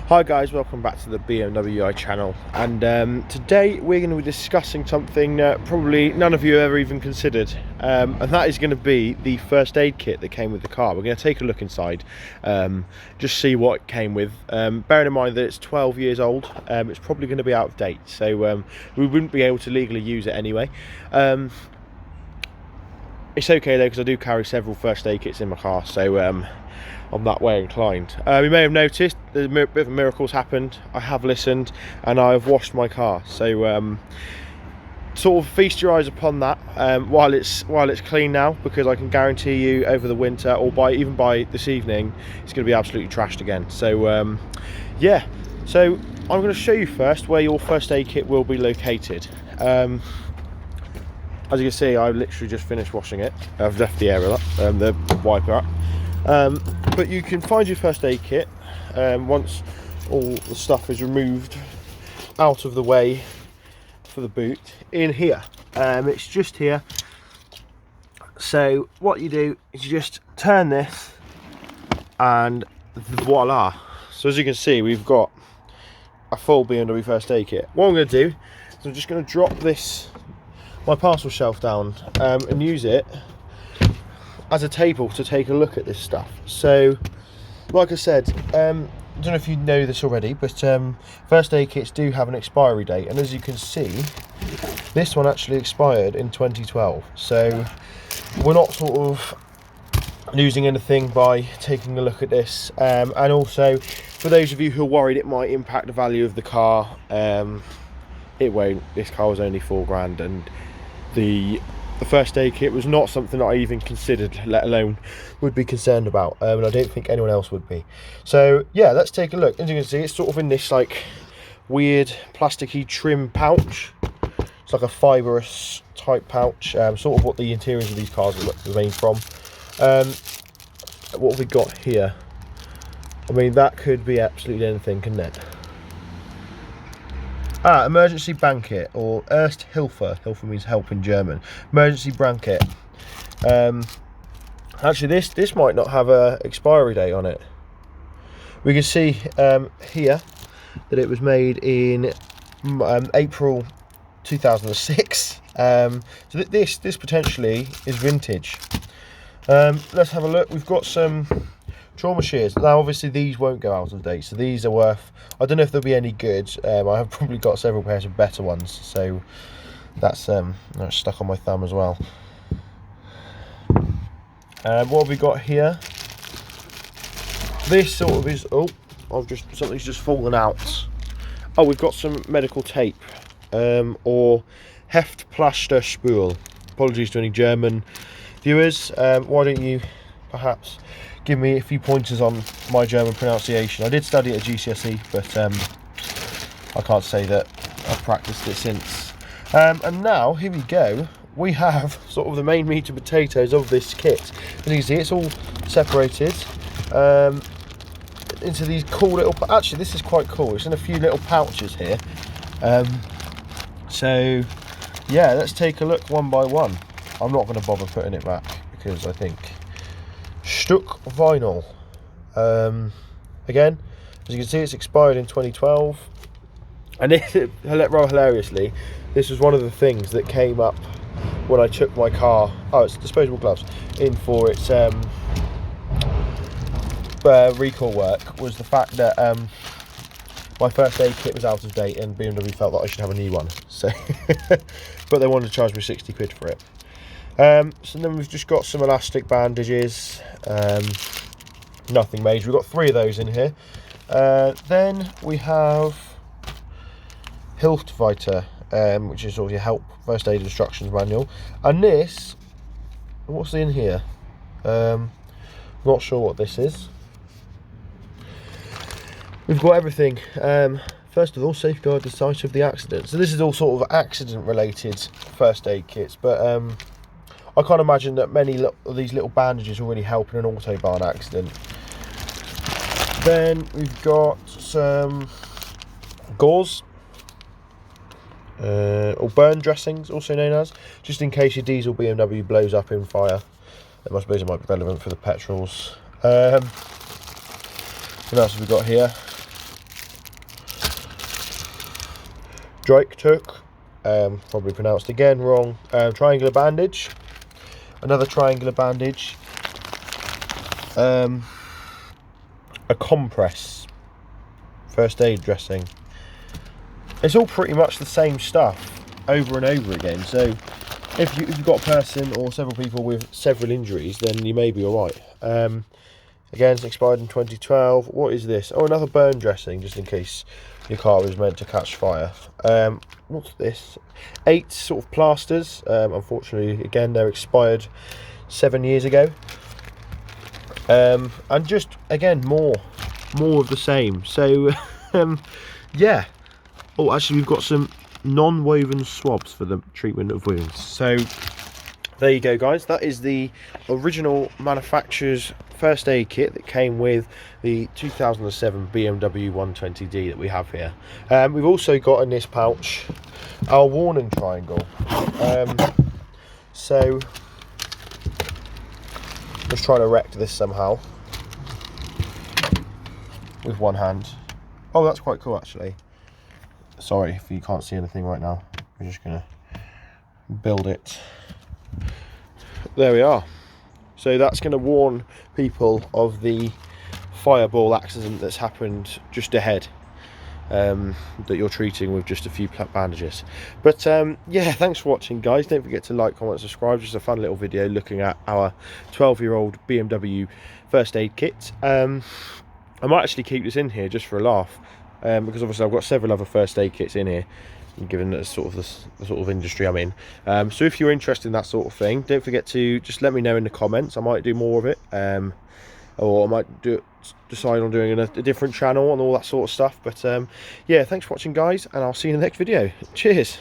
Hi guys, welcome back to the BMW channel, and today we're going to be discussing something probably none of you have ever even considered, and that is going to be the first aid kit that came with the car. We're going to take a look inside, just see what it came with, bearing in mind that it's 12 years old. It's probably going to be out of date, so we wouldn't be able to legally use it anyway. It's okay though, because I do carry several first aid kits in my car, so I'm that way inclined. You may have noticed there's a bit of a miracle's happened. I have listened and I've washed my car, so sort of feast your eyes upon that while it's clean now, because I can guarantee you over the winter, or even by this evening, it's going to be absolutely trashed again. So yeah, so I'm going to show you first where your first aid kit will be located. As you can see, I literally just finished washing it. I've left the area up, the wiper up. But you can find your first aid kit once all the stuff is removed out of the way for the boot in here. It's just here. So what you do is you just turn this and voila. So as you can see, we've got a full BMW first aid kit. What I'm going to do is I'm just going to drop my parcel shelf down and use it as a table to take a look at this stuff. So like I said, I don't know if you know this already, but first aid kits do have an expiry date, and as you can see, this one actually expired in 2012. So we're not sort of losing anything by taking a look at this, and also for those of you who are worried it might impact the value of the car, it won't. This car was only £4 grand, and the first aid kit was not something that I even considered, let alone would be concerned about, and I don't think anyone else would be. So yeah, let's take a look. As you can see, it's sort of in this like weird plasticky trim pouch. It's like a fibrous type pouch, sort of what the interiors of these cars are made from. What have we got here? I mean, that could be absolutely anything, couldn't it? Emergency blanket, or Erst Hilfe. Hilfe means help in German. Emergency blanket. Actually, this might not have a expiry date on it. We can see here that it was made in April 2006. So this potentially is vintage. Let's have a look. We've got some trauma shears. Now obviously these won't go out of date, so these are worth, I don't know if they'll be any good. I have probably got several pairs of better ones, so that's stuck on my thumb as well. What have we got here? This sort of is, something's just fallen out. Oh, we've got some medical tape, or Heftplasterspul. Apologies to any German viewers. Why don't you perhaps give me a few pointers on my German pronunciation? I did study at a GCSE, but I can't say that I've practiced it since. And now, here we go, we have sort of the main meat and potatoes of this kit. As you can see, it's all separated into these cool little, actually this is quite cool, it's in a few little pouches here. So yeah, let's take a look one by one. I'm not going to bother putting it back, because I think Stuck vinyl. Again, as you can see, it's expired in 2012, and rather hilariously, this was one of the things that came up when I took my car, it's disposable gloves, in for its recall work, was the fact that my first aid kit was out of date and BMW felt that I should have a new one, so but they wanted to charge me 60 quid for it. So then we've just got some elastic bandages, nothing major. We've got 3 of those in here. Then we have Hilfsweite, which is sort of your help first aid instructions manual. And this, what's in here? Not sure what this is. We've got everything. First of all, safeguard the site of the accident. So this is all sort of accident related first aid kits, but I can't imagine that many of these little bandages will really help in an autobahn accident. Then we've got some gauze, or burn dressings, also known as, just in case your diesel BMW blows up in fire. I suppose it might be relevant for the petrols. What else have we got here? Drake took, probably pronounced again wrong, triangular bandage, another triangular bandage, a compress, first aid dressing. It's all pretty much the same stuff over and over again, so if you've got a person or several people with several injuries, then you may be alright. Again, it's expired in 2012. What is this? Oh, another burn dressing, just in case your car was meant to catch fire. What's this? 8 sort of plasters. Unfortunately, again, they're expired 7 years ago. And just, again, more of the same. So, yeah. Oh, actually, we've got some non-woven swabs for the treatment of wounds. So, there you go, guys. That is the original manufacturer's first aid kit that came with the 2007 BMW 120D that we have here. We've also got in this pouch our warning triangle. So let's try to erect this somehow with one hand. Oh, that's quite cool, actually. Sorry if you can't see anything right now. We're just gonna build it. There we are. So that's going to warn people of the fireball accident that's happened just ahead, that you're treating with just a few bandages. But yeah, thanks for watching, guys. Don't forget to like, comment, subscribe. Just a fun little video looking at our 12-year-old BMW first aid kit. I might actually keep this in here just for a laugh, because obviously I've got several other first aid kits in here, given that sort of the sort of industry I'm in. So if you're interested in that sort of thing, don't forget to just let me know in the comments. I might do more of it, or I might decide on doing a different channel and all that sort of stuff. But yeah, thanks for watching, guys, and I'll see you in the next video. Cheers.